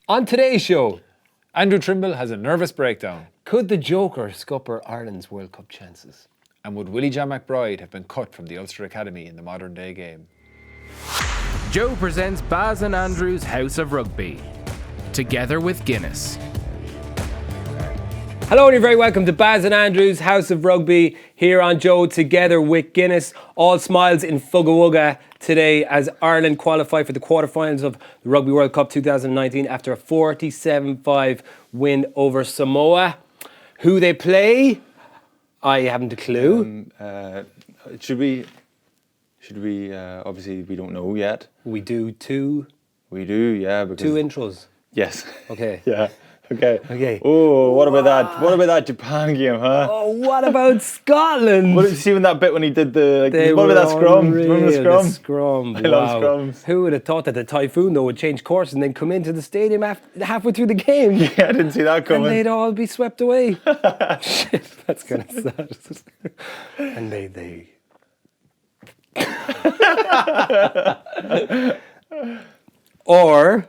On today's show, Andrew Trimble has a nervous breakdown. Could the Joker scupper Ireland's World Cup chances? And would Willie John McBride have been cut from the Ulster Academy in the modern day game? Joe presents Baz and Andrew's House of Rugby, together with Guinness. Hello and you're very welcome to Baz and Andrew's House of Rugby here on Joe together with Guinness. All smiles in Fugga Wugga today as Ireland qualify for the quarterfinals of the Rugby World Cup 2019 after a 47-5 win over Samoa. Who they play? I haven't a clue. Should we? Obviously, we don't know yet. We do two. We do, yeah. Because two intros. Yes. Okay. Yeah. Okay. Okay. Oh, what about that? What about that Japan game, huh? Oh, what about Scotland? What did you see when that bit when he did the? What about that scrum? Remember the scrum? The scrum. I love scrums. Who would have thought that the typhoon though would change course and then come into the stadium halfway through the game? Yeah, I didn't see that coming. And they'd all be swept away. Shit, that's kind of sad. And they. Or.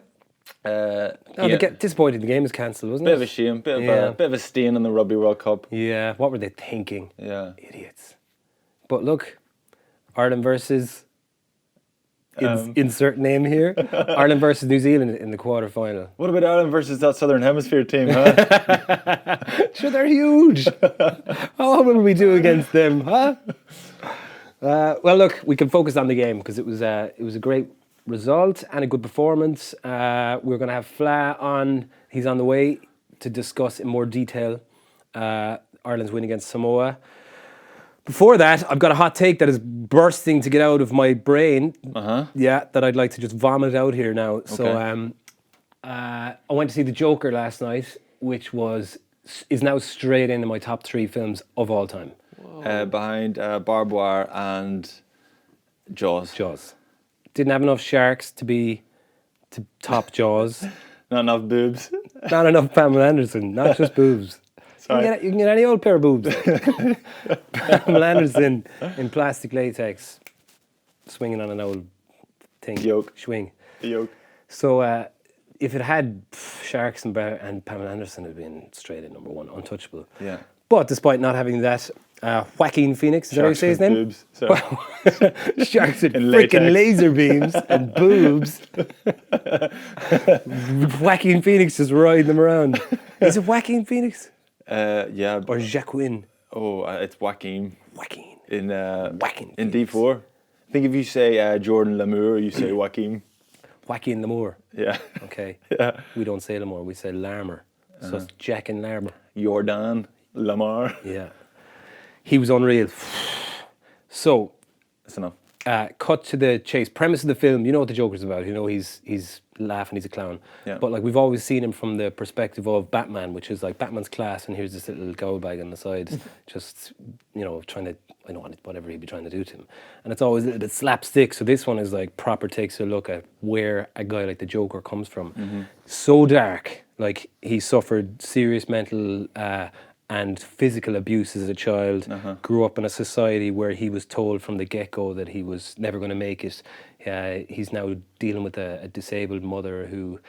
They get disappointed the game is cancelled, wasn't it? Bit of a shame, bit of a stain on the Rugby World Cup. Yeah, what were they thinking? Yeah. Idiots. But look, Ireland versus insert name here. Ireland versus New Zealand in the quarter-final. What about Ireland versus that Southern Hemisphere team, huh? Sure, they're huge. How will we do against them, huh? Well, look, we can focus on the game because it was a great result and a good performance. We're going to have Fla on. He's on the way to discuss in more detail Ireland's win against Samoa. Before that, I've got a hot take that is bursting to get out of my brain. Yeah, that I'd like to just vomit out here now. Okay. So I went to see The Joker last night, which is now straight into my top 3 films of all time. Behind Barbed Wire and Jaws. Didn't have enough sharks to top Jaws. Not enough boobs. Not enough Pamela Anderson, not just boobs. Sorry. You can get any old pair of boobs. Pamela Anderson in plastic latex, swinging on an old thing. Swing. Yoke. So if it had sharks and Pamela Anderson, it would have been straight in number 1, untouchable. Yeah. But despite not having that, Joaquin Phoenix, is that how you say his name? Boobs. Sharks with freaking laser beams and boobs. Joaquin Phoenix just riding them around. Is it Joaquin Phoenix? Yeah. Or Jacqueline? Oh, it's Joaquin. Joaquin. In Joaquin D4. I think if you say Jordan Larmour, you say Joaquin. Joaquin Larmour. Yeah. Okay. Yeah. We don't say Larmour, we say Larmour. So it's Jack and Larmour. Jordan Larmour. Yeah. He was unreal. So, that's enough. Cut to the chase. Premise of the film, you know what the Joker's about. You know he's laughing, he's a clown. Yeah. But like we've always seen him from the perspective of Batman, which is like Batman's class, and here's this little gold bag on the side, just trying to whatever he'd be trying to do to him. And it's always a little bit slapstick. So this one is like proper takes a look at where a guy like the Joker comes from. Mm-hmm. So dark. Like he suffered serious mental and physical abuse as a child, grew up in a society where he was told from the get-go that he was never going to make it. He's now dealing with a disabled mother who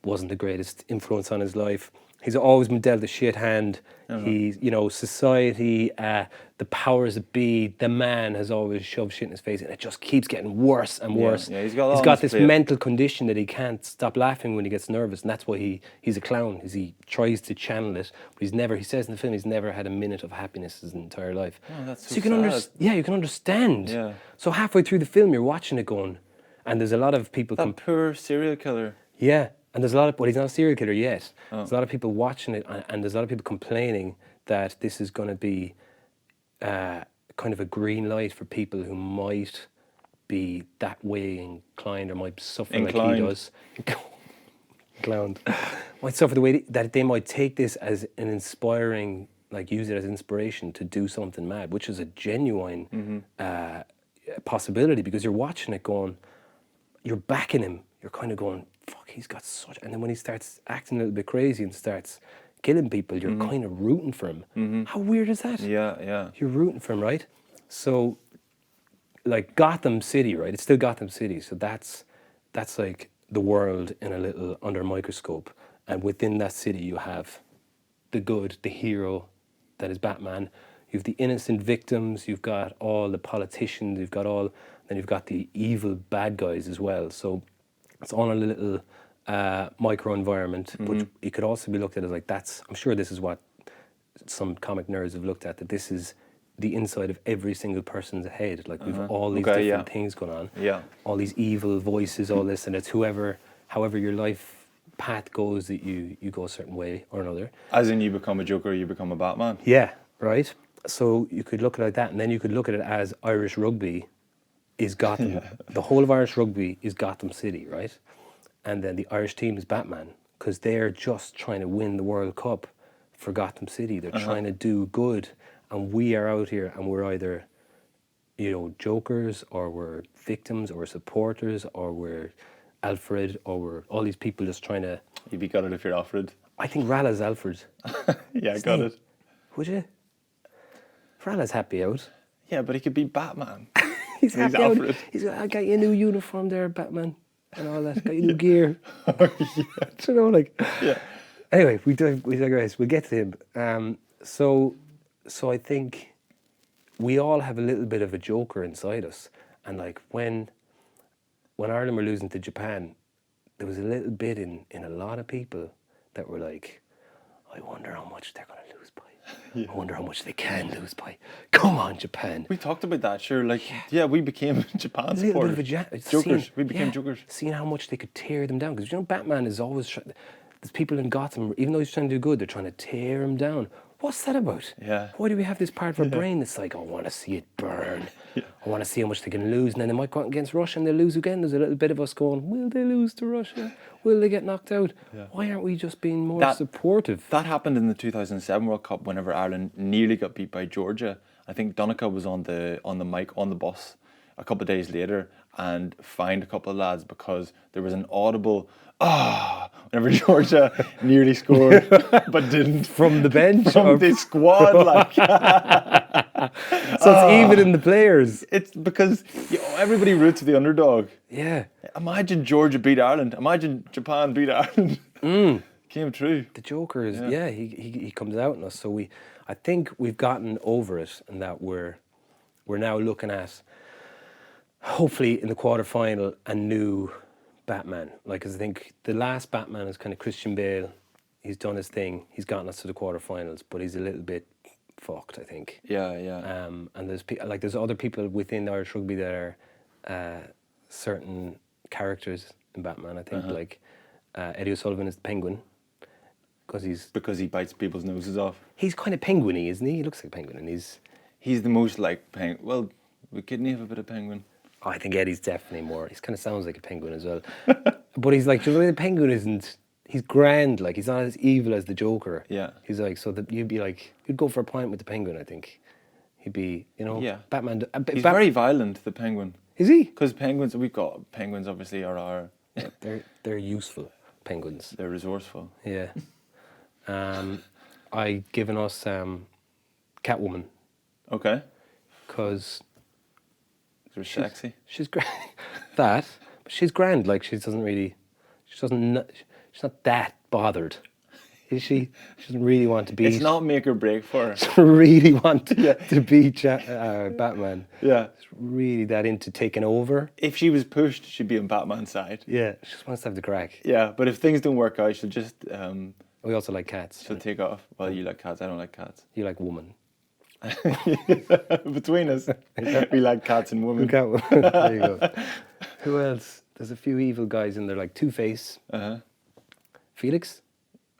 wasn't the greatest influence on his life. He's always been dealt a shit hand. He's, society, the powers that be, the man has always shoved shit in his face, and it just keeps getting worse and worse. Yeah, he's got this mental condition that he can't stop laughing when he gets nervous, and that's why he's a clown. He tries to channel it, but he says in the film, he's never had a minute of happiness his entire life. Oh, that's so you can sad. you can understand. Yeah. So halfway through the film, you're watching it going, and there's a lot of people. That poor serial killer. Yeah. And there's a lot of, he's not a serial killer yet. There's a lot of people watching it, and there's a lot of people complaining that this is going to be kind of a green light for people who might be that way inclined or might suffer like he does. Inclined. Might suffer the way that they might take this as an inspiring, like use it as inspiration to do something mad, which is a genuine possibility because you're watching it going, you're backing him, you're kind of going, fuck, he's got such... And then when he starts acting a little bit crazy and starts killing people, you're kind of rooting for him. How weird is that? Yeah. You're rooting for him, right? So, like Gotham City, right? It's still Gotham City, so that's like the world in a little under a microscope, and within that city you have the good, the hero that is Batman. You've the innocent victims. You've got all the politicians. Then you've got the evil bad guys as well. So it's all in a little micro environment. But it could also be looked at as like I'm sure this is what some comic nerds have looked at. That this is the inside of every single person's head. Like we've all these different things going on. Yeah. All these evil voices, all this, and it's however your life path goes that you go a certain way or another. As in, you become a Joker, you become a Batman. Yeah, right. So you could look at it like that, and then you could look at it as Irish rugby is Gotham. Yeah. The whole of Irish rugby is Gotham City, right? And then the Irish team is Batman, because they're just trying to win the World Cup for Gotham City. They're trying to do good, and we are out here, and we're either, jokers, or we're victims, or we're supporters, or we're Alfred, or we're all these people just trying to... You'd be gutted if you're Alfred. I think Rala's Alfred. Yeah, I got it. Would you? Rala's happy out. Yeah, but he could be Batman. He's happy out. Alfred. I got you a new uniform there, Batman, and all that. Got you new gear. Yeah. Anyway, we digress. We'll get to him. So I think we all have a little bit of a Joker inside us, and like when Ireland were losing to Japan, there was a little bit in a lot of people that were like, I wonder how much they're going to lose by. I wonder how much they can lose by. Come on, Japan. We talked about that, sure. Like, yeah, we became Japan A little bit supporters. of Jokers. We became Jokers. Seeing how much they could tear them down. Because, Batman is always... There's people in Gotham, even though he's trying to do good, they're trying to tear him down. What's that about? Yeah. Why do we have this part of our brain that's like, I want to see it burn. Yeah. I want to see how much they can lose. And then they might go out against Russia and they'll lose again. There's a little bit of us going, will they lose to Russia? Will they get knocked out? Yeah. Why aren't we just being more supportive? That happened in the 2007 World Cup whenever Ireland nearly got beat by Georgia. I think Donica was on the mic on the bus a couple of days later and fined a couple of lads because there was an audible whenever Georgia nearly scored but didn't. From the bench? From the squad, like. So it's even in the players. It's because everybody roots for the underdog. Yeah. Imagine Georgia beat Ireland. Imagine Japan beat Ireland. Came true. The Joker is, he comes out in us. So I think we've gotten over it, and that we're now looking at, hopefully in the quarterfinal, a new Batman. Like, 'cause I think the last Batman is kind of Christian Bale. He's done his thing. He's gotten us to the quarterfinals, but he's a little bit fucked, I think. Yeah, yeah. And there's other people within Irish rugby that are certain characters in Batman. I think like Eddie O'Sullivan is the Penguin because he bites people's noses off. He's kind of penguin-y, isn't he? He looks like a penguin, and he's the most like penguin. Well, we couldn't have a bit of penguin. I think Eddie's definitely more. He kind of sounds like a penguin as well. But he's like, the penguin isn't. He's grand, like he's not as evil as the Joker. Yeah. He's like, so that you'd go for a pint with the penguin. I think he'd be, Yeah. Batman. He's very violent, the penguin. Is he? Because penguins obviously are our. They're useful penguins. They're resourceful. Yeah. I given us Catwoman. Okay. Because They're sexy. she's grand. But she's grand. Like she's not that bothered, is she? She doesn't really want to be. It's not make or break for her. She doesn't really want to be Batman. Yeah. She's really that into taking over. If she was pushed, she'd be on Batman's side. Yeah, she just wants to have the crack. Yeah, but if things don't work out, she'll just We also like cats. she'll take off. Well, you like cats. I don't like cats. You like woman. Between us, we like cats and women. Catwoman. There you go. Who else? There's a few evil guys in there, like Two-Face. Felix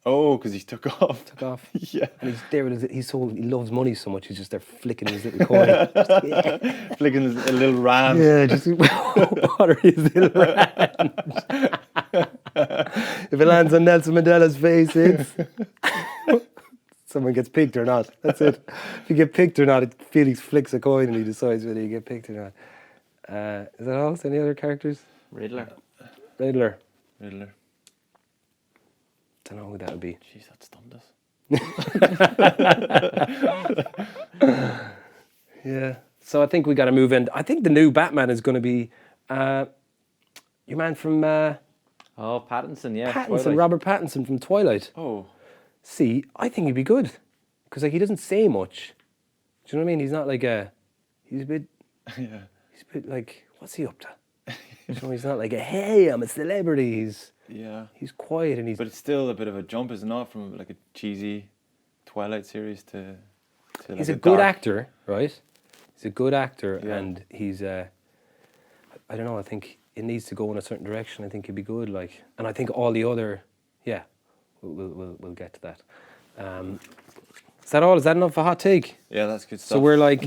Oh, because he took off. took off. Yeah. And he's there with he loves money so much, he's just there flicking his little coin. Flicking a little ram. Yeah, just water his little rand. If it lands on Nelson Mandela's face, it's someone gets picked or not. That's it. If you get picked or not, Felix flicks a coin and he decides whether you get picked or not. Is that all? Any other characters? Riddler. Riddler. Don't know who that would be. Jeez, that stumped us. Yeah. So I think we got to move in. I think the new Batman is going to be your man from Oh, Pattinson, yeah. Pattinson, Twilight. Robert Pattinson from Twilight. Oh, See, I think he'd be good. Because, like, he doesn't say much. Do you know what I mean? He's not like he's a bit, yeah. he's a bit like, what's he up to? You know, he's not like hey, I'm a celebrity. He's quiet and he's... But it's still a bit of a jump, is it not, from like a cheesy Twilight series to like he's a good dark... actor, right? He's a good actor, Yeah. and he's I don't know. I think it needs to go in a certain direction. I think he'd be good, like, and I think all the other, yeah, we'll get to that. Is that all? Is that enough for hot take? Yeah, that's good stuff. So we're like,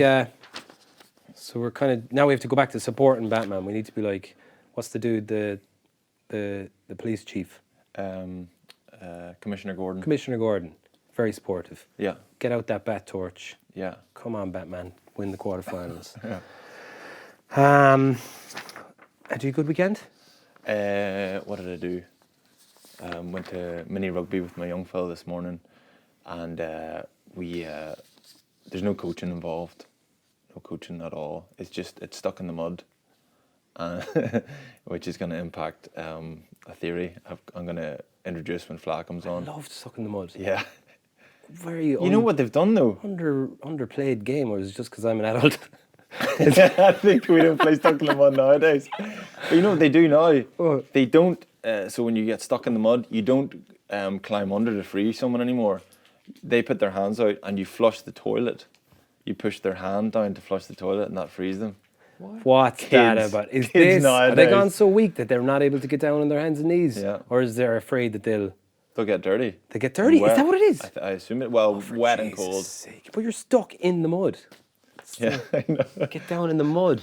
so we're kind of now we have to go back to supporting Batman. We need to be like, what's the dude, the police chief, Commissioner Gordon. Commissioner Gordon, very supportive. Yeah, Get out that bat torch. yeah. Come on, Batman, win the quarterfinals. Yeah. Had you a good weekend? What did I do? Went to mini rugby with my young fella this morning, and there's no coaching involved, no coaching at all. It's stuck in the mud, which is going to impact a theory I'm going to introduce when Fla comes on. I love stuck in the mud. Yeah. Very You know what they've done though? underplayed game, or is it just because I'm an adult? I think we don't play stuck in the mud nowadays. But you know what they do now? What? They don't. So when you get stuck in the mud, you don't climb under to free someone anymore. They put their hands out and you flush the toilet. You push their hand down to flush the toilet, and that frees them. What's that Kids. about? Is Kids this? Are they nowadays. gone so weak that they're not able to get down on their hands and knees? Yeah. Or is they afraid that they'll Get dirty. get dirty? Wet. Is that what it is? I assume it. Well, For wet and Jesus' cold. sake. But you're stuck in the mud. Yeah, I know. Get down in the mud.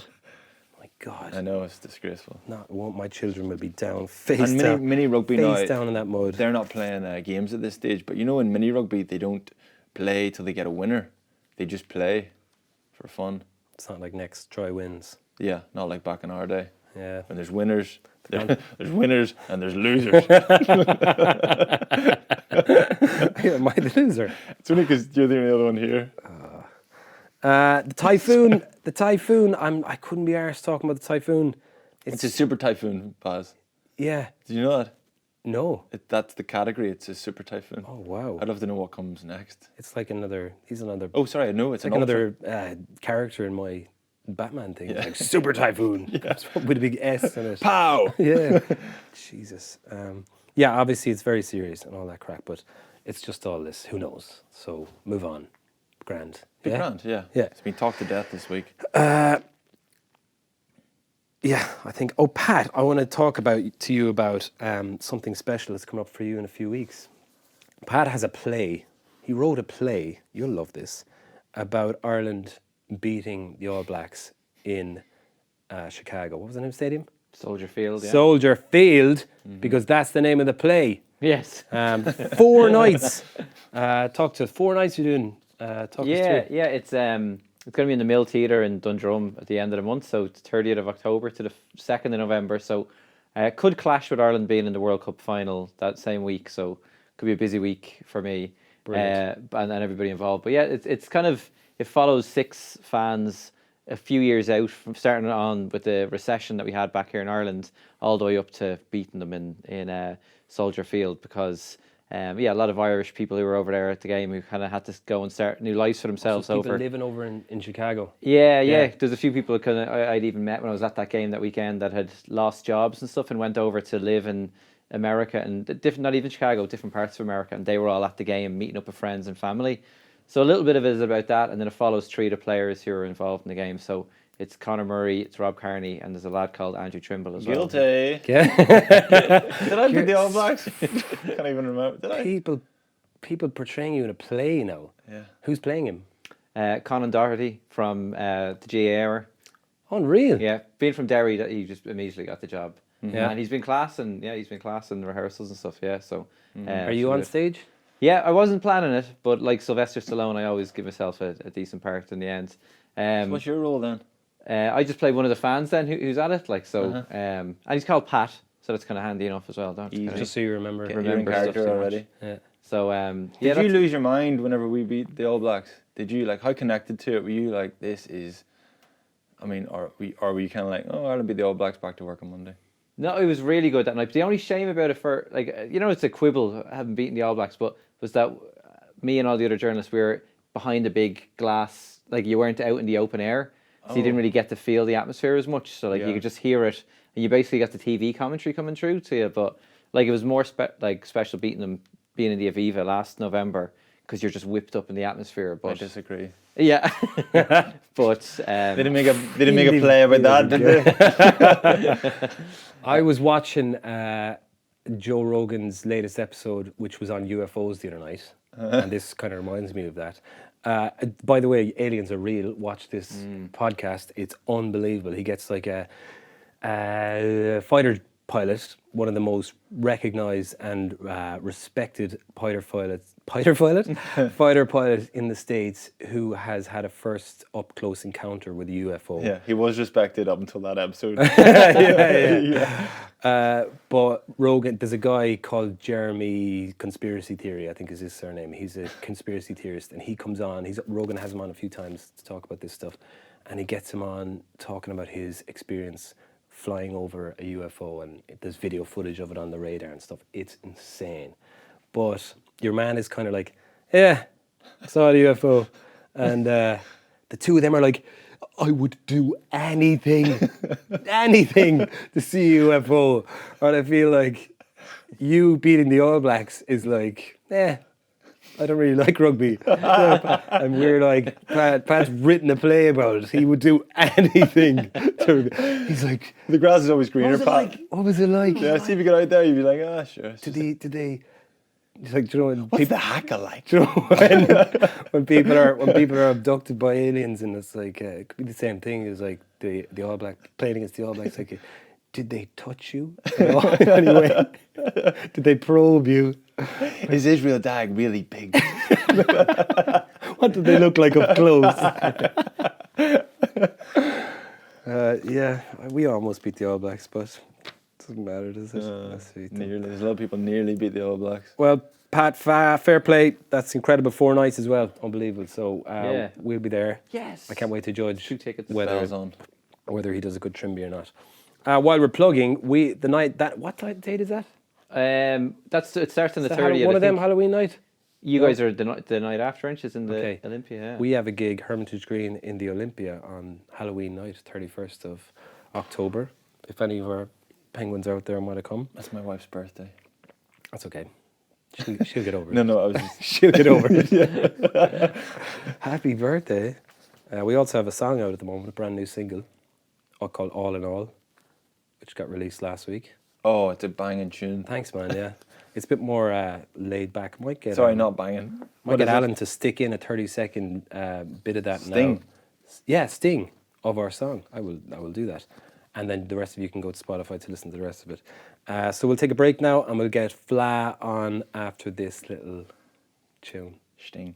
My God. I know, it's disgraceful. Not one. My children will be down face And down. mini rugby face now, down in that mud. they're not playing games at this stage. But you know, in mini rugby, they don't play till they get a winner. They just play for fun. It's not like next try wins. Yeah, not like back in our day. Yeah. When there's winners, there's winners and there's losers. Am I the loser? It's only because you're the only other one here. The typhoon. The typhoon. I couldn't be arsed talking about the typhoon. It's a super typhoon, Baz. Yeah. Did you know that? No. That's the category. It's a super typhoon. Oh wow. I'd love to know what comes next. It's like another. He's another. Oh, sorry, no, it's like an another character in my Batman thing. Like Super Typhoon with a big S in it. Pow! Yeah. Jesus. Yeah, obviously it's very serious and all that crap, but it's just all this. Who knows? So move on. Grand. Big Yeah? grand, yeah. Yeah. It's been talked to death this week. Yeah, I think. Oh, Pat, I want to talk to you about something special that's coming up for you in a few weeks. Pat has a play. He wrote a play. You'll love this about Ireland beating the All Blacks in Chicago. What was the name of the stadium? Soldier Field, yeah. Soldier Field, because that's the name of the play. Yes. 4 nights. Talk to us. 4 nights you're doing. Talk us through. Yeah, it's going to be in the Mill Theatre in Dundrum at the end of the month, so it's 30th of October to the 2nd of November, so it could clash with Ireland being in the World Cup final that same week, so could be a busy week for me and everybody involved. But yeah, it's kind of, it follows 6 fans a few years out from starting on with the recession that we had back here in Ireland all the way up to beating them in Soldier Field, because a lot of Irish people who were over there at the game who kind of had to go and start new lives for themselves. So people living over in Chicago. Yeah. There's a few people I'd even met when I was at that game that weekend that had lost jobs and stuff and went over to live in America and different, not even Chicago, different parts of America, and they were all at the game meeting up with friends and family. So a little bit of it is about that, and then it follows 3 of the players who are involved in the game. So it's Conor Murray, it's Rob Kearney, and there's a lad called Andrew Trimble as well. Guilty. Yeah. Did I beat the All Blacks? Can't even remember. Did I? People portraying you in a play now. Yeah. Who's playing him? Conan Doherty from the GA era. Unreal. Yeah, being from Derry, that he just immediately got the job. Yeah. And he's been class in rehearsals and stuff. Yeah, so. Are you on stage? Yeah, I wasn't planning it, but like Sylvester Stallone, I always give myself a decent part in the end. What's your role then? I just play one of the fans then who's at it, like so. And he's called Pat, so that's kind of handy enough as well. Don't you? Just so you remember. You're in remember stuff character too much. already. Yeah. So Did you lose your mind whenever we beat the All Blacks? Did you how connected to it were you? This is, I mean, or were you kind of like, oh, Ireland beat the All Blacks, back to work on Monday? No, it was really good that night. But the only shame about it for, like, it's a quibble having beaten the All Blacks, but was that me and all the other journalists, we were behind a big glass, like you weren't out in the open air, so you didn't really get to feel the atmosphere as much. So like you could just hear it, and you basically got the TV commentary coming through to you. But like it was more special beating them, being in the Aviva last November, because you're just whipped up in the atmosphere. But I disagree. yeah, but They didn't make a play about that, did they? I was watching Joe Rogan's latest episode, which was on UFOs the other night, and this kind of reminds me of that. By the way, aliens are real. Watch this podcast; it's unbelievable. He gets like a fighter pilot, one of the most recognized and respected fighter pilot in the States, who has had a first up close encounter with a UFO. Yeah, he was respected up until that episode. But Rogan, there's a guy called Jeremy Conspiracy Theory, I think is his surname. He's a conspiracy theorist, and he comes on. Rogan has him on a few times to talk about this stuff, and he gets him on talking about his experience flying over a UFO, and there's video footage of it on the radar and stuff. It's insane. But your man is kind of like, yeah, I saw the UFO. And the two of them are like, I would do anything to see a UFO. And I feel like you beating the All Blacks is like, I don't really like rugby. And we're like, Pat's written a play about it. He would do anything. He's like, The grass is always greener, Pat. what was it like? Yeah, see if you get out there, you'd be like, sure. Did they? It's like, do you know when What's the hacker like? do you know when people are abducted by aliens, and it's like it could be the same thing as like the All Black playing against the All Blacks. Like, did they touch you? Anyway, did they probe you? Is Israel Dag really big? What did they look like up close? Yeah, we almost beat the All Blacks, but it doesn't matter, does it? That's the thing. Nearly. There's a lot of people nearly beat the All Blacks. Well, Pat, fair play. That's incredible. 4 nights as well. Unbelievable. So we'll be there. Yes. I can't wait to judge 2 tickets. Bells on. whether he does a good Trimby or not. While we're plugging, what date is that? It starts on the Is that 30th. one of them Halloween night? You guys are the night after, aren't you? In the Okay. Olympia. Yeah. We have a gig, Hermitage Green, in the Olympia on Halloween night, 31st of October. If any of our penguins out there want to come, That's my wife's birthday. that's okay. She'll get over it. No, I was just... She'll get over it. Happy birthday. We also have a song out at the moment, a brand new single called All in All, which got released last week. Oh, it's a banging tune. Thanks, man, yeah. It's a bit more laid back. Might get Sorry, not banging. Might get Alan to stick in a 30-second bit of that Sting. now. Yeah, Sting of our song. I will do that. And then the rest of you can go to Spotify to listen to the rest of it. So we'll take a break now, and we'll get Fla on after this little tune. Sting.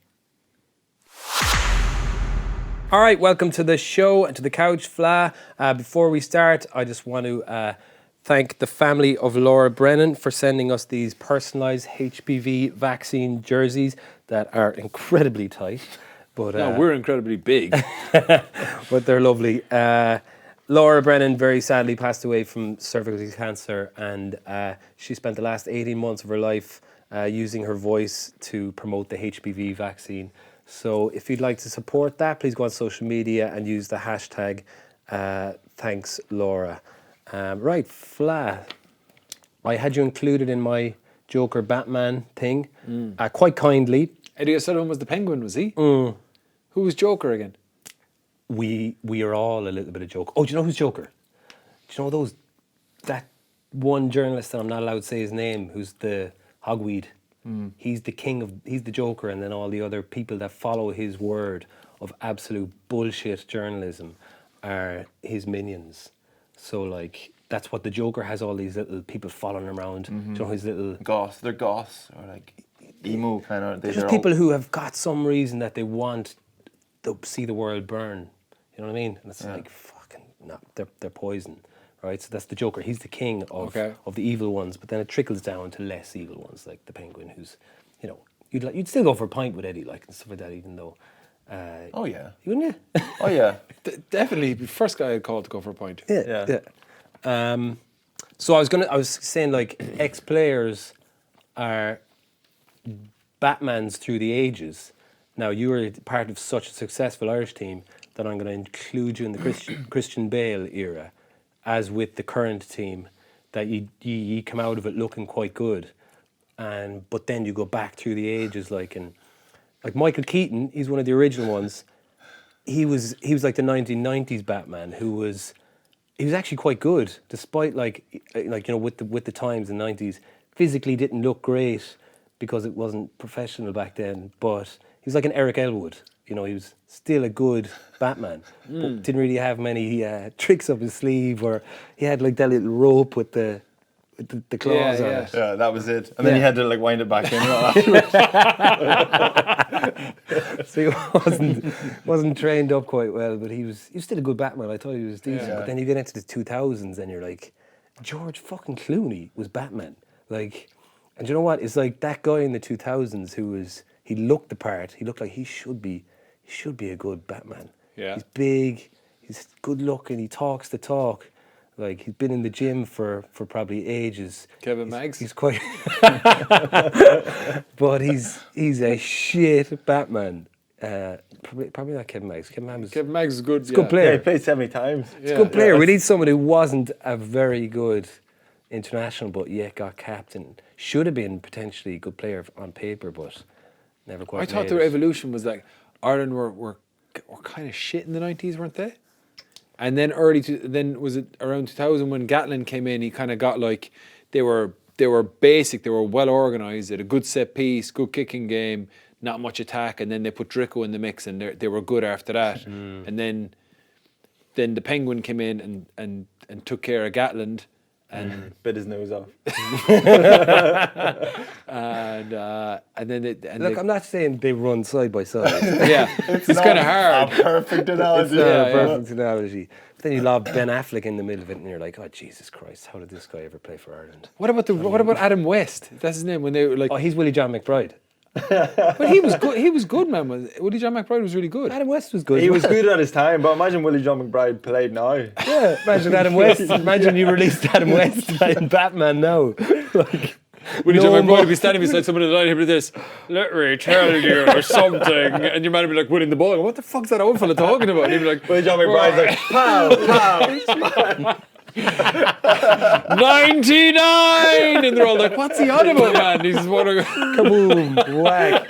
All right, welcome to the show and to the couch, Fla. Before we start, I just want to thank the family of Laura Brennan for sending us these personalised HPV vaccine jerseys that are incredibly tight. But No, we're incredibly big. but they're lovely. Laura Brennan very sadly passed away from cervical cancer, and she spent the last 18 months of her life using her voice to promote the HPV vaccine. So if you'd like to support that, please go on social media and use the hashtag thanks Laura. Right, Fla, I had you included in my Joker Batman thing, quite kindly. Eddie O'Sullivan was the Penguin, was he? Who was Joker again? We are all a little bit of Joker. Oh, do you know who's Joker? Do you know that one journalist that I'm not allowed to say his name, who's the hogweed? He's the Joker, and then all the other people that follow his word of absolute bullshit journalism are his minions. So like that's what the Joker has, all these little people following around. Do you know his little Goths. They're goths. Or like emo kind of. There's just people who have got some reason that they want to see the world burn. You know what I mean? And it's like, fucking, no, they're poison, right? So that's the Joker. He's the king of the evil ones, but then it trickles down to less evil ones, like the Penguin, who's, you know, you'd still go for a pint with Eddie, like, and stuff like that, even though... oh, yeah. Wouldn't you? Oh, yeah. Definitely, first guy I'd call to go for a pint. Yeah. So I was saying like ex-players are Batmans through the ages. Now you were part of such a successful Irish team that I'm going to include you in the Christian Bale era, as with the current team, that you come out of it looking quite good, but then you go back through the ages like Michael Keaton. He's one of the original ones. He was like the 1990s Batman he was actually quite good, despite like with the times in the 90s. Physically didn't look great because it wasn't professional back then, but he was like an Eric Elwood. He was still a good Batman, but didn't really have many tricks up his sleeve, or he had like that little rope with the claws on it. Yeah, that was it. And then he had to like wind it back in. So he wasn't trained up quite well, but he was still a good Batman. I thought he was decent. Yeah. But then you get into the 2000s and you're like, George fucking Clooney was Batman. Like, and you know what? It's like that guy in the 2000s he looked the part. He looked like he should be a good Batman. Yeah. He's big, he's good looking, he talks the talk. Like, he's been in the gym for probably ages. Kevin Maggs. He's quite but he's a shit Batman. Probably not Kevin Maggs. Kevin Maggs is good. He's a good player. Yeah, he played 70 times. He's a good player. We need someone who wasn't a very good international, but yet got capped and should have been potentially a good player on paper, but never quite. I thought made their it. evolution was like Ireland were kind of shit in the 90s, weren't they? And then then was it around 2000 when Gatlin came in? He kind of got like they were basic, they were well organised, they had a good set piece, good kicking game, not much attack, and then they put Drico in the mix, and they were good after that. And then the Penguin came in and took care of Gatland. And bit his nose off. and then Look, I'm not saying they run side by side. yeah, it's kind of hard. A perfect analogy. It's not a perfect analogy. But then you lob Ben Affleck in the middle of it, and you're like, oh Jesus Christ, how did this guy ever play for Ireland? What about Adam West? That's his name. When they were like, Oh, he's Willie John McBride. but he was good. He was good, man. Willie John McBride was really good. Adam West was good. He was good at his time, but imagine Willie John McBride played now. Yeah, imagine Adam West. Imagine you released Adam West playing Batman now. Like, Willie no John McBride more- would be standing beside someone in the line and he'd be this, let me tell you or something, and your man would be like winning the ball. What the fuck's that old fella talking about? And he'd be like, Willie John McBride's like, pow, pow. 99, and they're all like, what's he on about, man? He's just wondering, Kaboom! Whack!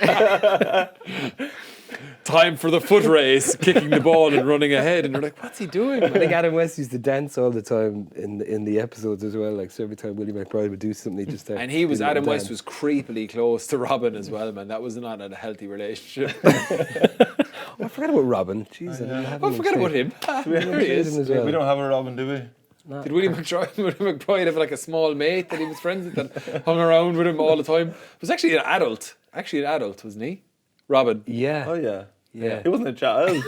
time for the foot race, kicking the ball and running ahead, and they're like, what's he doing? I think Adam West used to dance all the time in the episodes as well. Like, so every time Willie McBride would do something, he just And he was, do a little Adam West dance. was creepily close to Robin as well, man. That was not a healthy relationship. Oh, I forgot about Robin. Jeez, I didn't have Oh, him forget in about shape. him. There he Him is. as well. We don't have a Robin, do we? Did William McBride have like a small mate that he was friends with that hung around with him all the time? It was actually an adult. Wasn't he? Robin. Yeah. Oh, yeah. Yeah. He wasn't a child.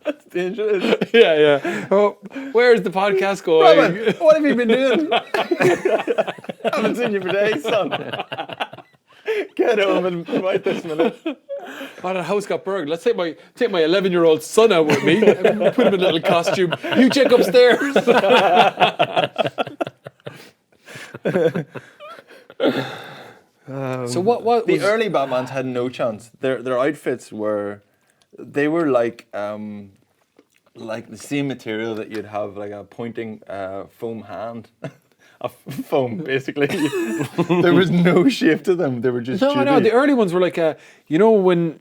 That's dangerous. Yeah. Oh, where's the podcast going? Robin, what have you been doing? I haven't seen you for days, son. Get home and write this minute. Oh, that house got burgled. Let's take my 11-year-old son out with me and put him in a little costume. You check upstairs. So what The was, early Batmans had no chance. Their outfits were like the same material that you'd have like a pointing foam hand. A foam, basically. There was no shape to them. They were just No, chewy. the early ones were like when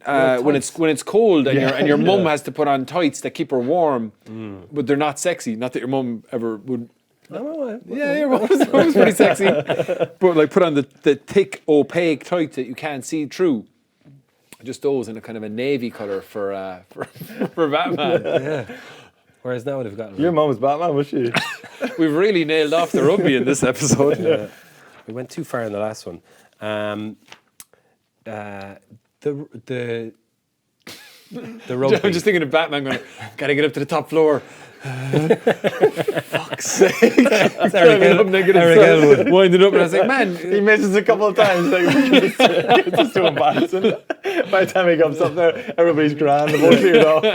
it's cold and your mum has to put on tights that keep her warm, but they're not sexy. Not that your mum ever would. Yeah, your mum was pretty sexy, but like put on the thick opaque tights that you can't see through. Just those in a kind of a navy color for Batman. Yeah. Whereas now they've gotten. Your mum was Batman, was she? We've really nailed off the rugby in this episode. Yeah. We went too far in the last one. The rugby. I'm just thinking of Batman going, gotta get up to the top floor. Fuck's sake. It's Eric Elwood. Winding up, and I was like, man. He misses a couple of times. Like, it's just so embarrassing. By the time he comes up there, everybody's grand. The ball cleared off.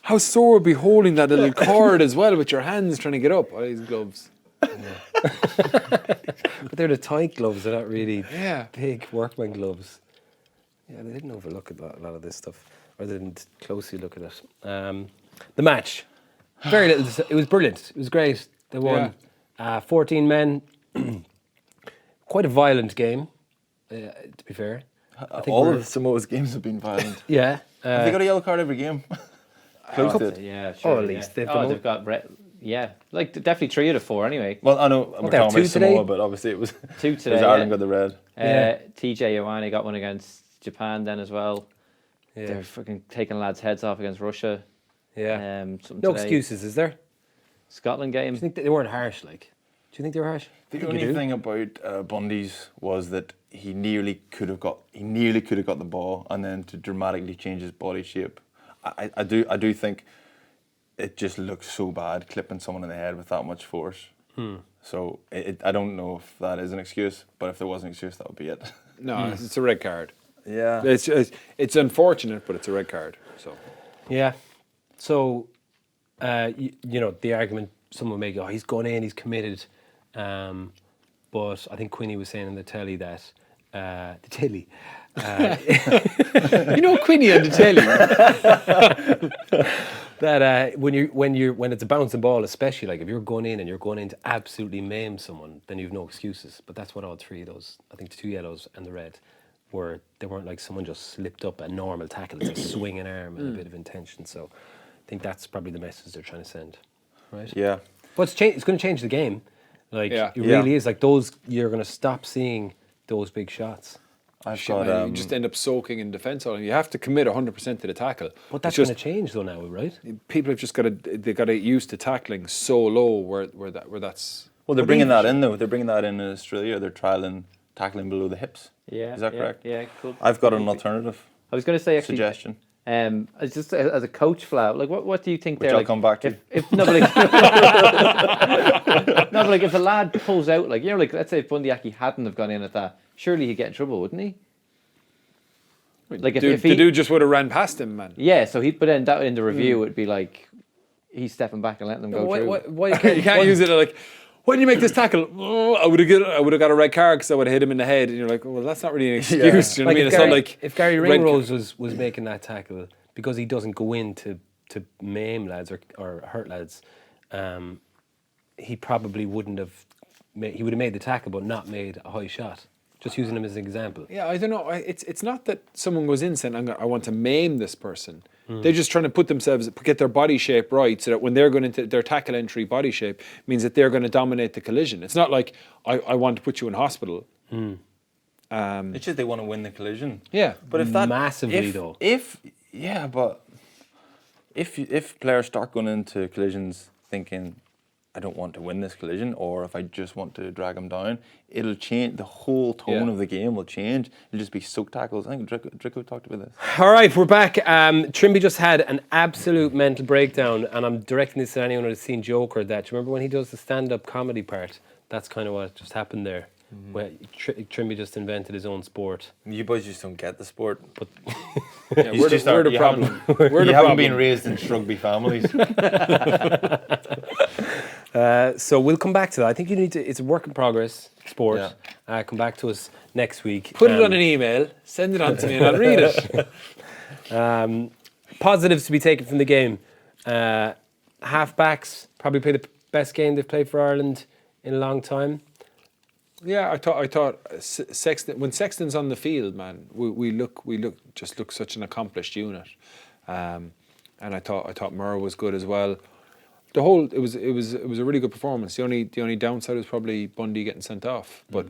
how sore would be holding that little cord as well with your hands trying to get up. Oh, these gloves. But they're the tight gloves. They're not really Yeah. big workman gloves. Yeah, they didn't overlook a lot of this stuff, or they didn't closely look at it. The match, very little. It was brilliant. It was great. They won. 14 men. Quite a violent game, to be fair. I think All of Samoa's games have been violent. Yeah. Have they got a yellow card every game? Close to it. Yeah, sure. at least they've yeah. done They've got like definitely 3 out of 4 anyway. Well, I know we're they have talking about 2 today? Samoa, but obviously it was 2 today. Ireland got the red. TJ Ioane got one against Japan then as well. Yeah. They're fucking taking lads' heads off against Russia. Yeah. Something No today. excuses, is there? Scotland game. Do you think they weren't harsh? Like, do you think they were harsh? The only thing about Bundee's was that he nearly could have got the ball, and then to dramatically change his body shape. I do think it just looks so bad clipping someone in the head with that much force. So I don't know if that is an excuse, but if there was an excuse, that would be it. No, it's a red card. Yeah. It's unfortunate, but it's a red card. So Yeah. So, you know, the argument someone may go, oh, he's gone in, he's committed. But I think Quinny was saying in the telly that, you know Quinny on the telly. that when it's a bouncing ball, especially like if you're going in and you're going in to absolutely maim someone, then you've no excuses. But that's what all 3 of those, I think the 2 yellows and the red, they weren't like someone just slipped up a normal tackle. It's a swinging arm and a bit of intention. So I think that's probably the message they're trying to send, right? Yeah. But it's going to change the game. Like Yeah. it really is. Like those, you're going to stop seeing those big shots. I've Shit, got man, you just end up soaking in defence. You have to commit 100% to the tackle. But that's It's going to change though now, right? people have just got to get used to tackling so low where that's. Well, they're bringing that in though. They're bringing that in Australia. They're trialing tackling below the hips. Yeah. Is that correct? Yeah, cool. I've got an alternative I was going to say actually. suggestion. It's just as a coach, Flau. Like, what do you think? Which there? I'll Like, come back to. If no, but like, no, but like if a lad pulls out, like like let's say if Bundee hadn't have gone in at that, surely he'd get in trouble, wouldn't he? Like if the dude just would have ran past him, man. Yeah, so but then that in the review would be like he's stepping back and letting them go through. Why You can't use it like, when you make this tackle, I would have got a red card because I would have hit him in the head. And you're like, well, that's not really an excuse. You know what I mean? It's not like if Gary red Ringrose was making that tackle because he doesn't go in to maim lads or hurt lads, he probably wouldn't have. He would have made the tackle, but not made a high shot. Just using him as an example. Yeah, I don't know. It's not that someone goes in saying, I want to maim this person. They're just trying to get their body shape right so that when they're going into their tackle entry body shape means that they're going to dominate the collision. It's not like, I want to put you in hospital. It's just they want to win the collision. Yeah. But if that Massively, though. But if players start going into collisions thinking, I don't want to win this collision, or if I just want to drag them down, it'll change. The whole tone of the game will change. It'll just be soak tackles. I think Drico talked about this. All right, we're back. Trimby just had an absolute mental breakdown, and I'm directing this to anyone who's seen Joker. That, do you remember when he does the stand-up comedy part? That's kind of what just happened there. Where Trimby just invented his own sport. You boys just don't get the sport. But Yeah, we're the problem. You haven't been raised in rugby families. So we'll come back to that. I think you need to. It's a work in progress sport. Yeah. Come back to us next week. Put it on an email, send it on to me, and I'll read it. Positives to be taken from the game. Halfbacks probably played the best game they've played for Ireland in a long time. Yeah, I thought Sexton, when Sexton's on the field, man, we look such an accomplished unit, and I thought Murr was good as well. It was a really good performance. The only downside was probably Bundee getting sent off, but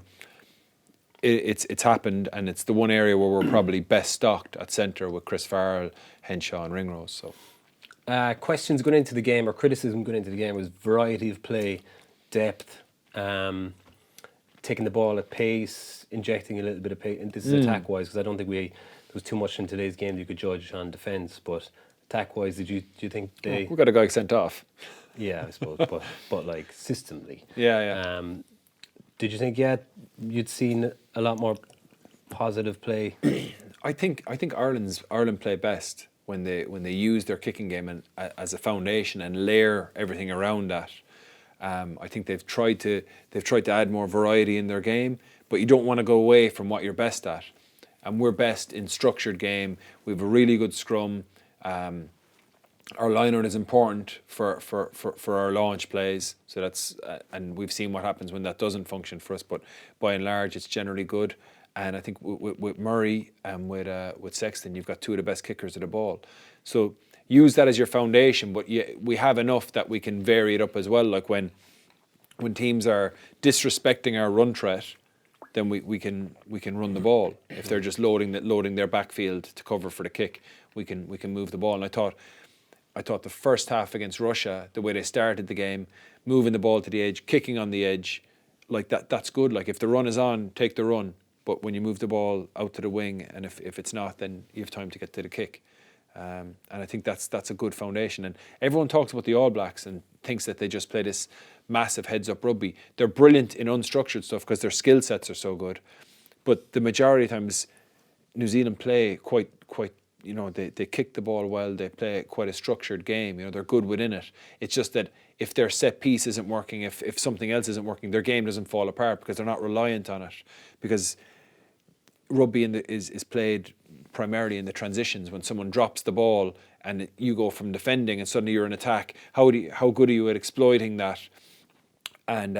it's happened, and it's the one area where we're probably best stocked at centre with Chris Farrell, Henshaw, and Ringrose. So Questions going into the game or criticism going into the game was variety of play, depth. Taking the ball at pace, injecting a little bit of pace. And this is attack-wise, because I don't think there was too much in today's game that you could judge on defence. But attack-wise, do you think they? we got a guy sent off. Yeah, I suppose, but like systemly. Yeah. Did you think you'd seen a lot more positive play? I think Ireland play best when they use their kicking game and as a foundation and layer everything around that. I think they've tried to add more variety in their game, but you don't want to go away from what you're best at. And we're best in structured game. We have a really good scrum. Our line-out is important for our launch plays. So that's and we've seen what happens when that doesn't function for us. But by and large, it's generally good. And I think with Murray and with Sexton, you've got two of the best kickers of the ball. So use that as your foundation. But we have enough that we can vary it up as well. Like when teams are disrespecting our run threat, then we can run the ball. If they're just loading their backfield to cover for the kick, we can move the ball. And I thought the first half against Russia, the way they started the game, moving the ball to the edge, kicking on the edge, like that's good. Like if the run is on, take the run. But when you move the ball out to the wing, and if it's not, then you have time to get to the kick. And I think that's a good foundation. And everyone talks about the All Blacks and thinks that they just play this massive heads-up rugby. They're brilliant in unstructured stuff because their skill sets are so good. But the majority of times, New Zealand play quite. They kick the ball well. They play quite a structured game. They're good within it. It's just that if their set piece isn't working, if something else isn't working, their game doesn't fall apart because they're not reliant on it. Because rugby is played primarily in the transitions when someone drops the ball and you go from defending and suddenly you're in attack. How good are you at exploiting that? And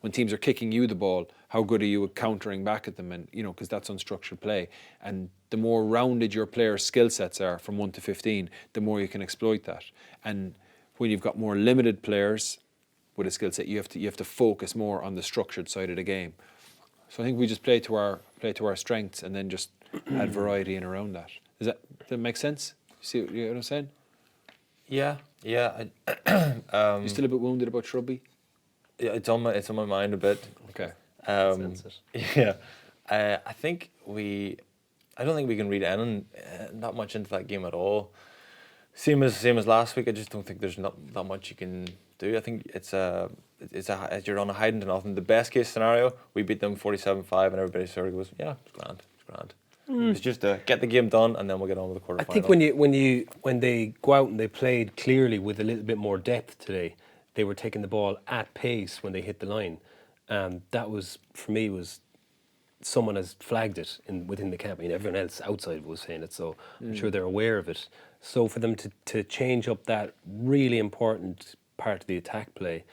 when teams are kicking you the ball, how good are you at countering back at them? And because that's unstructured play. And the more rounded your players' skill sets are from 1 to 15, the more you can exploit that. And when you've got more limited players with a skill set, you have to focus more on the structured side of the game. So I think we just play to our strengths and then just add variety in around that. Does that make sense? You know what I'm saying? Yeah. You still a bit wounded about Shrubby? Yeah, it's on my mind a bit. Okay. Yeah. I don't think we can read not much into that game at all. Same as last week. I just don't think there's not that much you can do. I think you're on a hiding to nothing. The best case scenario, we beat them 47-5, and everybody sort of goes, yeah, it's grand. It's just to get the game done, and then we'll get on with the quarterfinal. I think when they go out and they played clearly with a little bit more depth today, they were taking the ball at pace when they hit the line. That was, for me, someone has flagged it within the camp. I mean, everyone else outside was saying it, so I'm sure they're aware of it. So for them to change up that really important part of the attack play,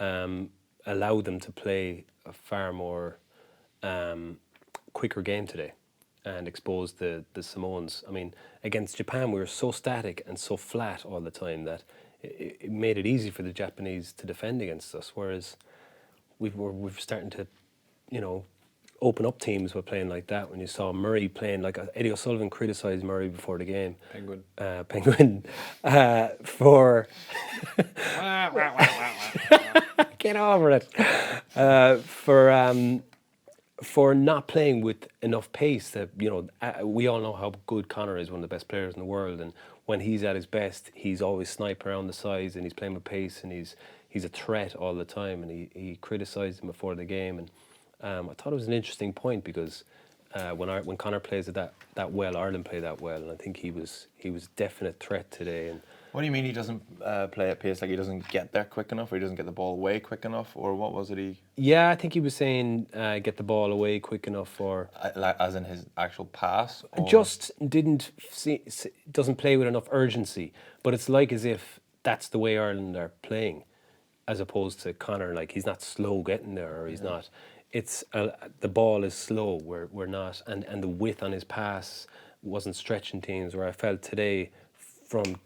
allow them to play a far more quicker game today and expose the Samoans. I mean, against Japan, we were so static and so flat all the time that it made it easy for the Japanese to defend against us, whereas we're starting to, open up teams by playing like that. When you saw Murray playing like Eddie O'Sullivan criticised Murray before the game. Penguin for get over it for not playing with enough pace. That we all know how good Connor is, one of the best players in the world, and when he's at his best, he's always sniping around the sides and he's playing with pace and he's a threat all the time. And he criticised him before the game, and I thought it was an interesting point because when Connor plays it that well, Ireland play that well, and I think he was a definite threat today. And what do you mean he doesn't play at pace? Like he doesn't get there quick enough, or he doesn't get the ball away quick enough, or what was it? Yeah, I think he was saying get the ball away quick enough, or as in his actual pass. Or? Just doesn't play with enough urgency. But it's like as if that's the way Ireland are playing, as opposed to Connor. Like he's not slow getting there, or he's not. It's the ball is slow. We're not, and the width on his pass wasn't stretching teams. Where I felt today, from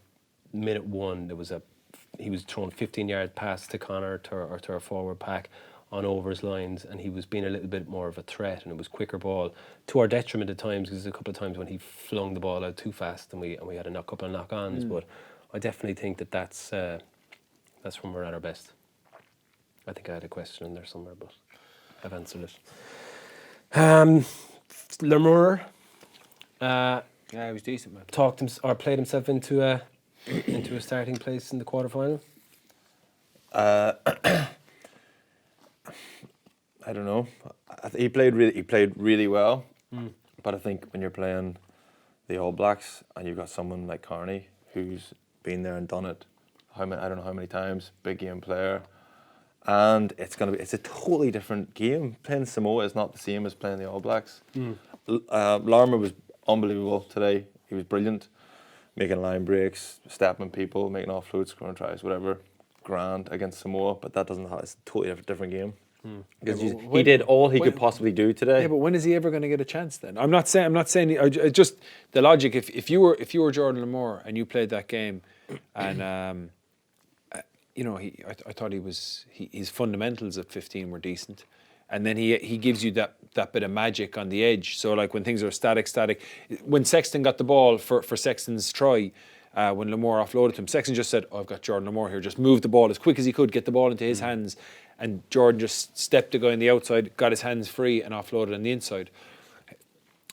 minute one, he was throwing 15-yard pass to Connor or to our forward pack on overs lines, and he was being a little bit more of a threat, and it was quicker ball to our detriment at times, because there's a couple of times when he flung the ball out too fast, and we had a couple of knock-ons. But I definitely think that's when we're at our best. I think I had a question in there somewhere, but I've answered it. Larmour, yeah, he was decent, man. Played himself into a starting place in the quarterfinal. I don't know. He played really well, but I think when you're playing the All Blacks, and you've got someone like Carney who's been there and done it. I don't know how many times. Big game player, and it's a totally different game. Playing Samoa is not the same as playing the All Blacks. Larmour was unbelievable today. He was brilliant, making line breaks, stepping people, making offloads, scoring tries, whatever. Grand against Samoa, but that doesn't. It's a totally different game. Because he did all he could possibly do today. Yeah, but when is he ever going to get a chance then? I'm not saying. Just the logic. If you were Jordan Larmour and you played that game, and you know, I thought his fundamentals at 15 were decent, and then he gives you that bit of magic on the edge. So like when things are static. When Sexton got the ball for Sexton's try. When Larmour offloaded him, Sexton just said, I've got Jordan Larmour here, just move the ball as quick as he could, get the ball into his hands, and Jordan just stepped the guy on the outside, got his hands free and offloaded on the inside.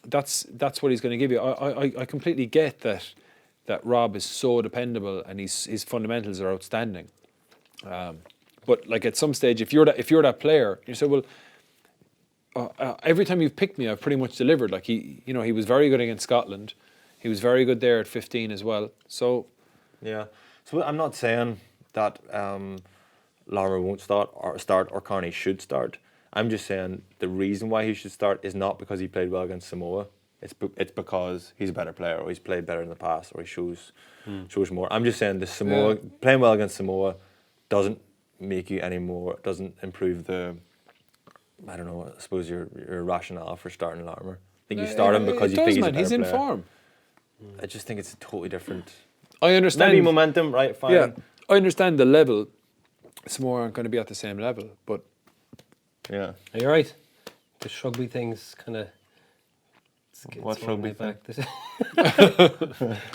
That's what he's going to give you. I completely get that Rob is so dependable and his fundamentals are outstanding. But like at some stage, if you're that player, you say, well, every time you've picked me, I've pretty much delivered. Like he was very good against Scotland. He was very good there at 15 as well. So, yeah. So I'm not saying that Larmour won't start or Carney should start. I'm just saying the reason why he should start is not because he played well against Samoa. It's because he's a better player, or he's played better in the past, or he shows more. I'm just saying playing well against Samoa doesn't make you any more. Doesn't improve the. I don't know. I suppose your rationale for starting Larmour. I think you start him because you think he's a better player. He's in form. I just think it's a totally different. I understand. Maybe momentum, right? Fine. Yeah, I understand the level. Samoa aren't going to be at the same level, but yeah, you're right. The rugby thing's kind of. What's rugby back?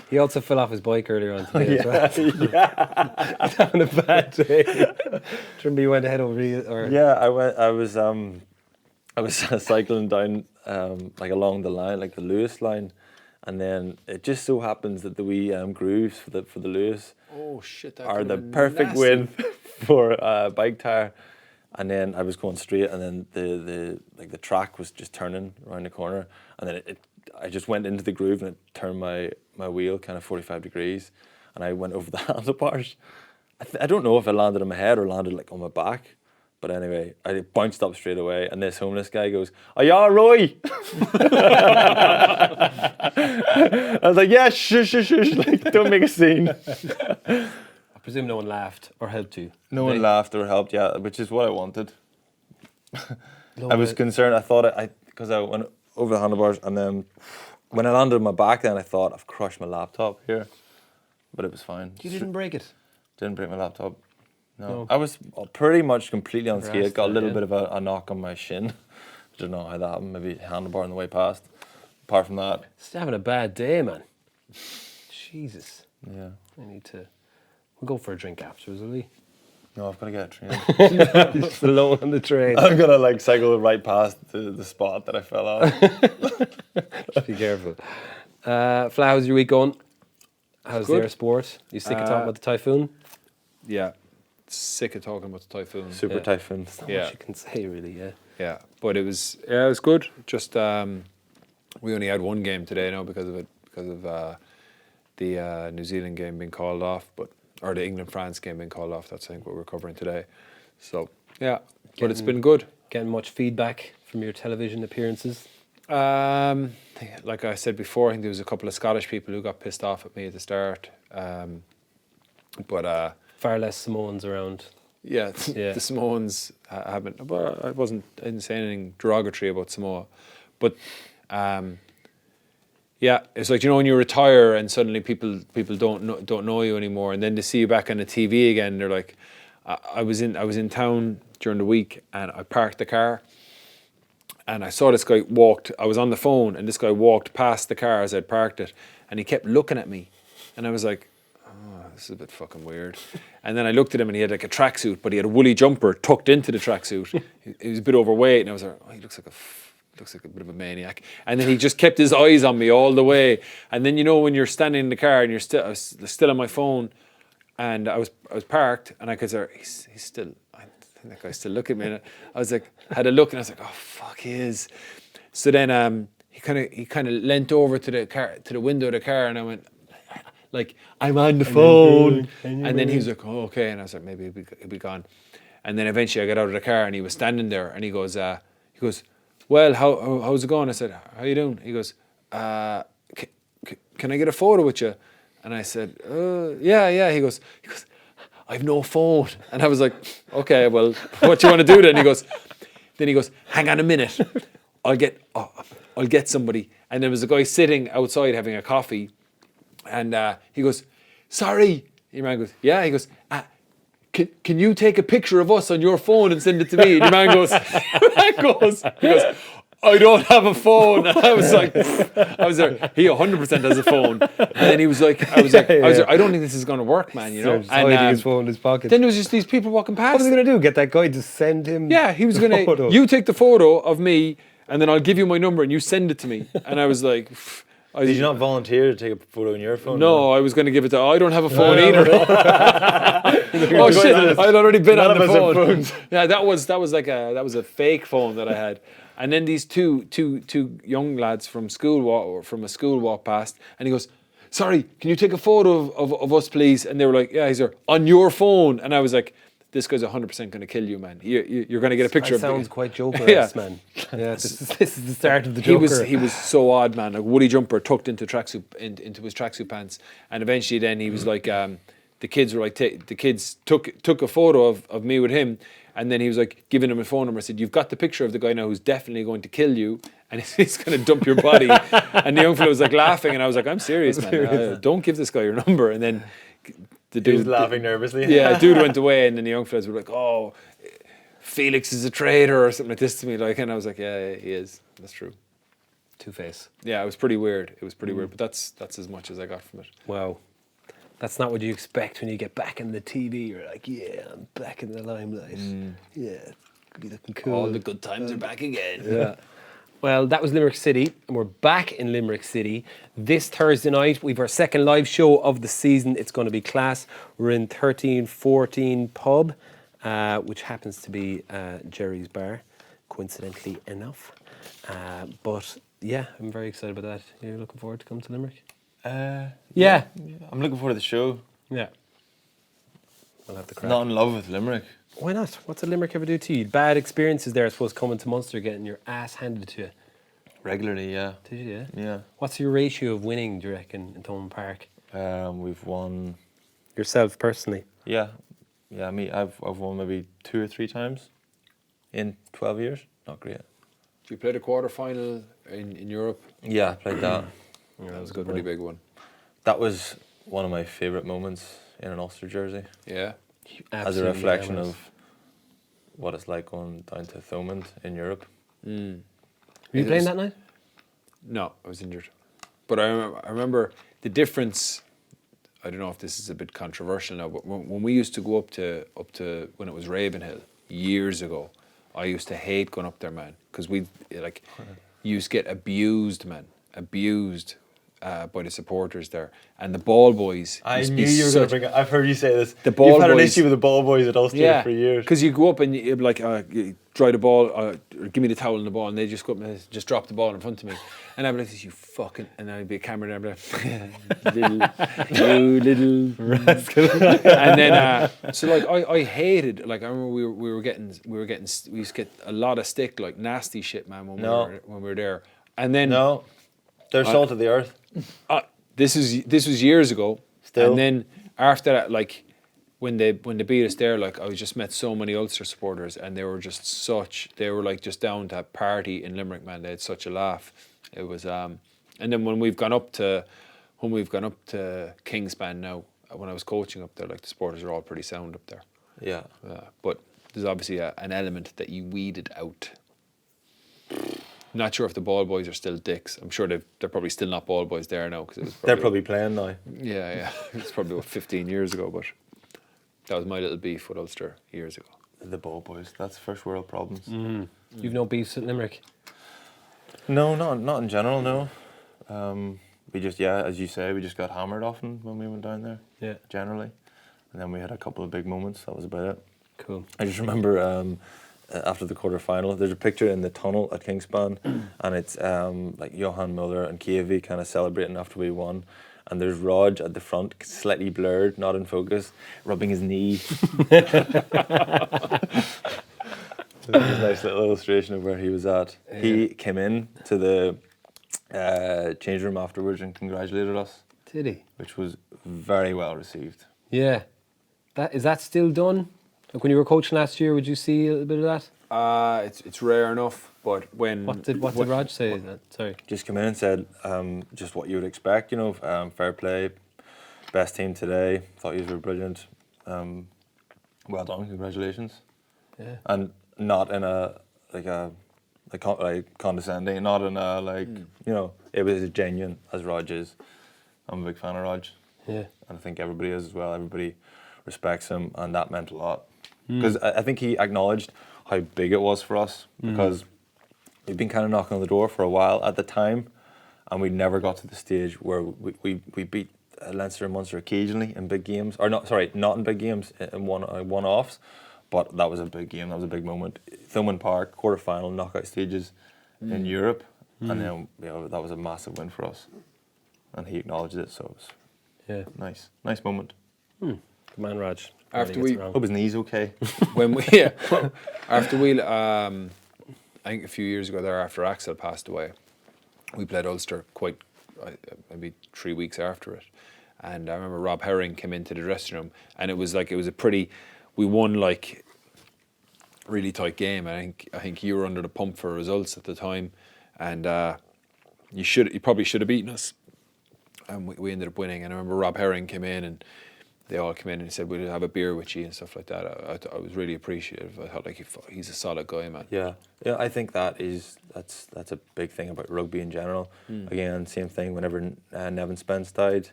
He also fell off his bike earlier on today as well. Yeah. He's having a bad day. Trimble, you went ahead over you, or yeah, I was cycling down like along the line, like the Lewis line. And then it just so happens that the wee grooves for the Lewis are the perfect width for a bike tire. And then I was going straight, and then the track was just turning around the corner, and then I just went into the groove and it turned my wheel kind of 45 degrees, and I went over the handlebars. I don't know if I landed on my head or landed like on my back. But anyway, I bounced up straight away, and this homeless guy goes, "Are you all right?" I was like, "Yeah, shush, like don't make a scene." I presume no one laughed or helped you. No one laughed or helped, yeah, which is what I wanted. I was concerned. I thought because I went over the handlebars, and then when I landed on my back, then I thought I've crushed my laptop here, but it was fine. You didn't break it. Didn't break my laptop. No, I was pretty much completely unscathed. Got a little bit of a knock on my shin. I don't know how that happened. Maybe handlebar on the way past. Apart from that, still having a bad day, man. Jesus. Yeah. We'll go for a drink afterwards, will we? No, I've got to get a train. Just alone on the train. I'm gonna like cycle right past the spot that I fell off. Just be careful. Fla, how's your week going? How's their sport? You sick of talking about the typhoon? Yeah, sick of talking about the typhoon. Super typhoon. That's not much you can say, really. Yeah. Yeah, but it was good. Just we only had one game today now because of the New Zealand game being called off, or the England-France game being called off. That's I think what we're covering today. So yeah, but it's been good. Getting much feedback from your television appearances? Like I said before, I think there was a couple of Scottish people who got pissed off at me at the start. But far less Samoans around. Yeah, the Samoans haven't. But I didn't say anything derogatory about Samoa, but yeah, it's like, you know, when you retire and suddenly people don't know you anymore, and then to see you back on the TV again, they're like, I was in town during the week and I parked the car, and I saw this guy walked. I was on the phone and this guy walked past the car as I'd parked it, and he kept looking at me, and I was like, this is a bit fucking weird. And then I looked at him and he had like a tracksuit, but he had a woolly jumper tucked into the tracksuit. He was a bit overweight, and I was like, oh, he looks like a bit of a maniac. And then he just kept his eyes on me all the way. And then, you know, when you're standing in the car and I was still on my phone, and I was parked, and I could say, he's still, I think that guy's still looking at me. And I was like, had a look, and I was like, oh fuck, he is. So then he kind of leant over to the window of the car, and I went, like, I'm on the phone. And then he was like, oh, okay. And I was like, maybe he'll be gone. And then eventually I got out of the car and he was standing there and he goes, well, how's it going? I said, how you doing? He goes, can I get a photo with you? And I said, yeah. He goes, I've no phone. And I was like, okay, well, what do you want to do then? He goes, hang on a minute. I'll get somebody. And there was a guy sitting outside having a coffee. And he goes, sorry. Your man goes, yeah. He goes, can you take a picture of us on your phone and send it to me? And your man goes, he goes, I don't have a phone. And I was like, he 100% has a phone. And then he was like, I was like, I don't think this is going to work, man, you know. Just hiding his phone in his pocket. Then there was just these people walking past. What was he going to do? Get that guy to send him? Yeah, he was going to, you take the photo of me and then I'll give you my number and you send it to me. And I was like, did you not volunteer to take a photo on your phone? No, I was going to give it to. I don't have a phone either. Oh shit! I'd already been on the phone. Yeah, that was a fake phone that I had. And then these two young lads from a school walk past, and he goes, "Sorry, can you take a photo of us, please?" And they were like, "Yeah." He's like, "On your phone," and I was like, this guy's 100% going to kill you, man. You're going to get a picture of him. Sounds quite Joker-esque, man. Yeah, this is the start of the Joker. He was so odd, man. Like Woody jumper tucked into into his tracksuit pants, and eventually then he was like, the kids were like, the kids took a photo of me with him, and then he was like giving him a phone number. Said, "You've got the picture of the guy now who's definitely going to kill you, and he's going to dump your body." And the young fellow was like laughing, and I was like, "I'm serious, man. Don't give this guy your number." And then the dude he was laughing nervously. Yeah, dude went away, and then the young fellas were like, "Oh, Felix is a traitor," or something like this to me. Like, and I was like, "Yeah, he is. That's true." Two-Face. Yeah, it was pretty weird. It was pretty weird, but that's as much as I got from it. Wow. That's not what you expect when you get back in the TV. You're like, yeah, I'm back in the limelight. Yeah, could be looking cool. All the good times are back again. Yeah. Well, that was Limerick City, and we're back in Limerick City. This Thursday night, we've our second live show of the season. It's going to be class. We're in 1314 Pub, which happens to be Jerry's Bar, coincidentally enough. But yeah, I'm very excited about that. You're looking forward to coming to Limerick? Yeah. I'm looking forward to the show. Yeah. We'll have the crack. Not in love with Limerick. Why not? What's a Limerick ever do to you? Bad experiences there, I suppose, coming to Munster, getting your ass handed to you. Regularly, yeah. Did you, yeah? Yeah. What's your ratio of winning, do you reckon, in Thomond Park? We've won... Yourself, personally? Yeah. Yeah, I've won maybe 2 or 3 times in 12 years. Not great. You played a quarter final in Europe. Yeah, I played that. Yeah, that was a pretty big one. That was one of my favourite moments in an Ulster jersey. Yeah. As a reflection of what it's like going down to Thomond in Europe. Were you playing that night? No, I was injured. But I remember the difference. I don't know if this is a bit controversial now, but when we used to go up to when it was Ravenhill years ago, I used to hate going up there, man, because you used to get abused, man, by the supporters there, and the ball boys. I knew you were going to bring it. I've heard you say this. The ball You've had boys, an issue with the ball boys at Ulster for years. Because you go up and you'd be like, you dry the ball, or give me the towel and the ball, and they just go up and just drop the ball in front of me, and I'd be like, you fucking, and I'd be a camera there, I'd be like, you little rascal, and then so like I hated, like I remember we used to get a lot of stick, like nasty shit, man, when we were there, and then they're salt of the earth. This was years ago. Still. And then after that, like when they beat us there, like I just met so many Ulster supporters, and they were like just down to party in Limerick, man. They had such a laugh. It was and then when we've gone up to Kingspan now, when I was coaching up there, like the supporters are all pretty sound up there. Yeah. But there's obviously an element that you weeded out. Not sure if the ball boys are still dicks. I'm sure they're probably still not ball boys there now. They're probably playing now. Yeah. It's probably 15 years ago, but that was my little beef with Ulster years ago. The ball boys, that's first world problems. Mm-hmm. You've no beefs at Limerick? No, not in general, no. We just, as you say, we just got hammered often when we went down there. Yeah. Generally. And then we had a couple of big moments. That was about it. Cool. I just remember after the quarter-final. There's a picture in the tunnel at Kingspan, and it's like Johan Muller and Kiewicz kind of celebrating after we won. And there's Rog at the front, slightly blurred, not in focus, rubbing his knee. There's a nice little illustration of where he was at. Yeah. He came in to the change room afterwards and congratulated us. Did he? Which was very well received. Yeah. Is that still done? Like when you were coaching last year, would you see a little bit of that? It's rare enough, but when... What did Rog say? Sorry. Just come in and said just what you would expect, you know, fair play, best team today, thought you were brilliant, well done, congratulations. Yeah. And not in a condescending, not in a you know, it was genuine as Rog is. I'm a big fan of Rog. Yeah. And I think everybody is as well. Everybody respects him, and that meant a lot. Because I think he acknowledged how big it was for us, because we've been kind of knocking on the door for a while at the time, and we never got to the stage where we beat Leinster and Munster occasionally in big games, or not in big games, in one-offs, but that was a big game, that was a big moment. Thomond Park, quarter-final, knockout stages in Europe, and then that was a massive win for us, and he acknowledged it, so it was nice moment. Good man, Raj. After we hope his knee's okay. After we I think a few years ago there, after Axel passed away, we played Ulster quite maybe 3 weeks after it, and I remember Rob Herring came into the dressing room, and it was a pretty, we won like really tight game. I think you were under the pump for results at the time, and you probably should have beaten us, and we ended up winning. And I remember Rob Herring came in, and they all came in and said we'll have a beer with you and stuff like that. I was really appreciative. I thought like he's a solid guy, man. Yeah. I think that's a big thing about rugby in general. Again, same thing. Whenever Nevin Spence died,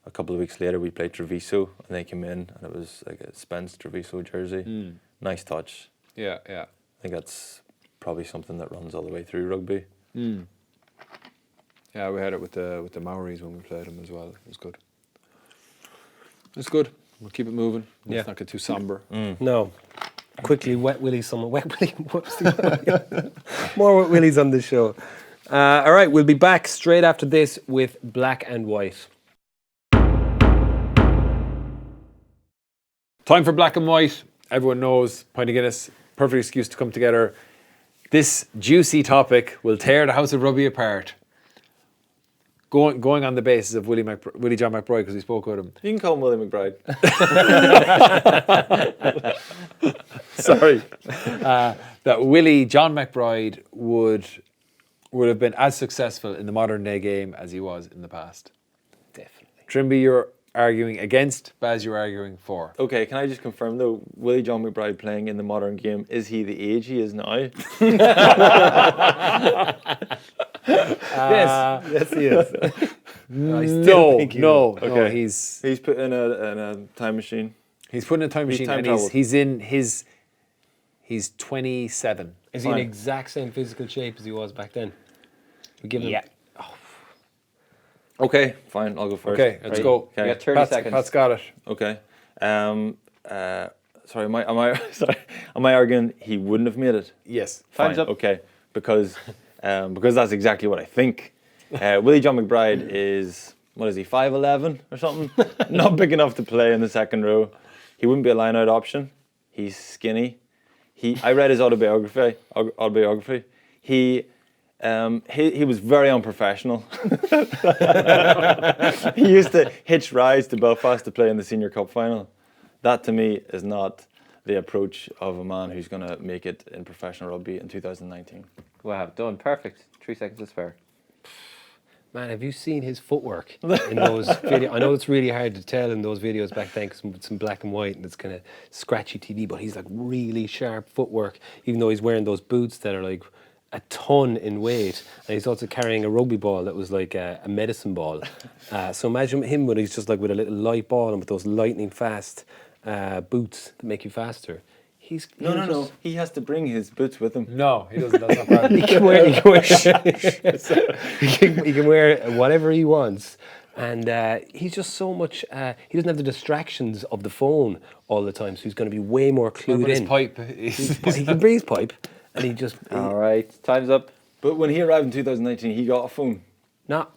a couple of weeks later we played Treviso, and they came in, and it was like a Spence Treviso jersey. Nice touch. Yeah. I think that's probably something that runs all the way through rugby. Yeah, we had it with the Maoris when we played them as well. It was good. It's good. We'll keep it moving. Let's not get too somber. No. Quickly, Wet Willie, someone. Wet Willie. More Wet Willies on the show. All right, we'll be back straight after this with Black and White. Time for Black and White. Everyone knows, pint of Guinness, perfect excuse to come together. This juicy topic will tear the House of Rugby apart. Going on the basis of Willie John McBride, because we spoke with him. You can call him Willie McBride. Sorry. That Willie John McBride would have been as successful in the modern day game as he was in the past. Definitely. Trimble, you're arguing against, Baz, you're arguing for. Okay, can I just confirm though, Willie John McBride playing in the modern game, is he the age he is now? Yes, he is. No. Okay. No, he's put in a time machine. He's put in a time machine, and he's 27. Is he in exact same physical shape as he was back then? We give him. Okay, fine, I'll go first. Okay, let's go. Okay. You got 30 seconds. Pat's got it. Okay. Sorry, am I arguing he wouldn't have made it? Yes. Fine. Time's up. Okay, because that's exactly what I think. Willie John McBride is, what is he, 5'11" or something? Not big enough to play in the second row. He wouldn't be a line-out option. He's skinny. I read his autobiography. He was very unprofessional. He used to hitch rides to Belfast to play in the Senior Cup final. That to me is not the approach of a man who's going to make it in professional rugby in 2019. Wow, done. Perfect. 3 seconds is fair. Man, have you seen his footwork in those videos? I know it's really hard to tell in those videos back then because it's in black and white and it's kind of scratchy TV, but he's like really sharp footwork, even though he's wearing those boots that are like a ton in weight, and he's also carrying a rugby ball that was like a medicine ball. So imagine him when he's just like with a little light ball and with those lightning fast boots that make you faster. No. He has to bring his boots with him. No, he doesn't. That's not bad. He can wear whatever he wants. And he's just so much. He doesn't have the distractions of the phone all the time, so he's going to be way more clued But his in. pipe. He can breathe pipe, and he just All right, time's up. But when he arrived in 2019, he got a phone. not.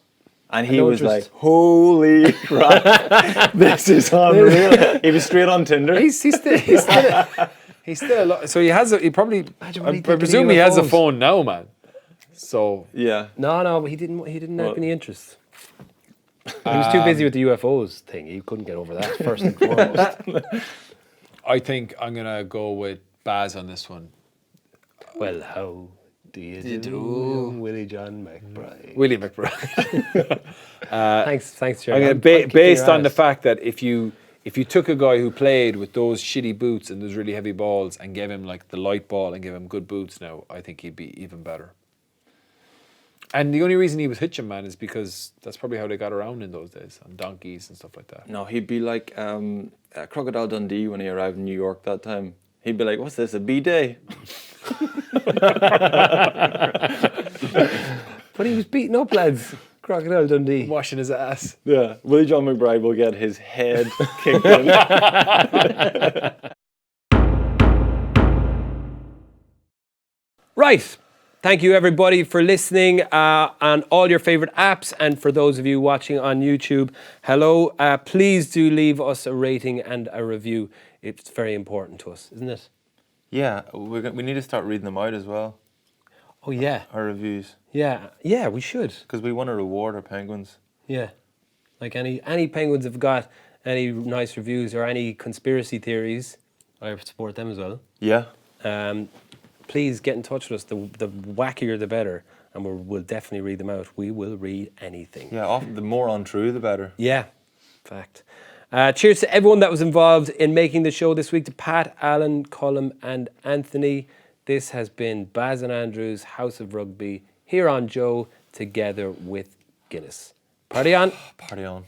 And he no was interest. like, holy crap, this is unreal. He was straight on Tinder. He's still a lot. So he has. He probably. Imagine what I he'd think of presume he has a UFOs. phone now, man. So Yeah. No, but he didn't have Well- any interest. He was too busy with the UFOs thing. He couldn't get over that first and foremost. I think I'm gonna go with Baz on this one. Well, how do you do, Willie John McBride? Willie McBride. Thanks, Jerry. I'm gonna I'm kicking based your on the ass. fact that if you took a guy who played with those shitty boots and those really heavy balls and gave him like the light ball and gave him good boots now, I think he'd be even better. And the only reason he was hitching, man, is because that's probably how they got around in those days, on donkeys and stuff like that. No, he'd be like Crocodile Dundee when he arrived in New York that time. He'd be like, what's this, a B-day? But he was beating up lads. Crocodile Dundee. Washing his ass. Yeah. Willie John McBride will get his head kicked in. Right. Thank you, everybody, for listening on all your favorite apps. And for those of you watching on YouTube, hello. Please do leave us a rating and a review. It's very important to us, isn't it? Yeah, we need to start reading them out as well, Oh, yeah. our reviews, Yeah, we should. because we want to reward our penguins. Yeah. Like any penguins have got any nice reviews or any conspiracy theories, I support them as well. Yeah. Please get in touch with us. The wackier the better, and we'll definitely read them out. We will read anything. Yeah, often the more untrue, the better. Yeah, fact. Cheers to everyone that was involved in making the show this week, to Pat, Alan, Colm and Anthony. This has been Baz and Andrew's House of Rugby here on Joe, together with Guinness. Party on. Party on.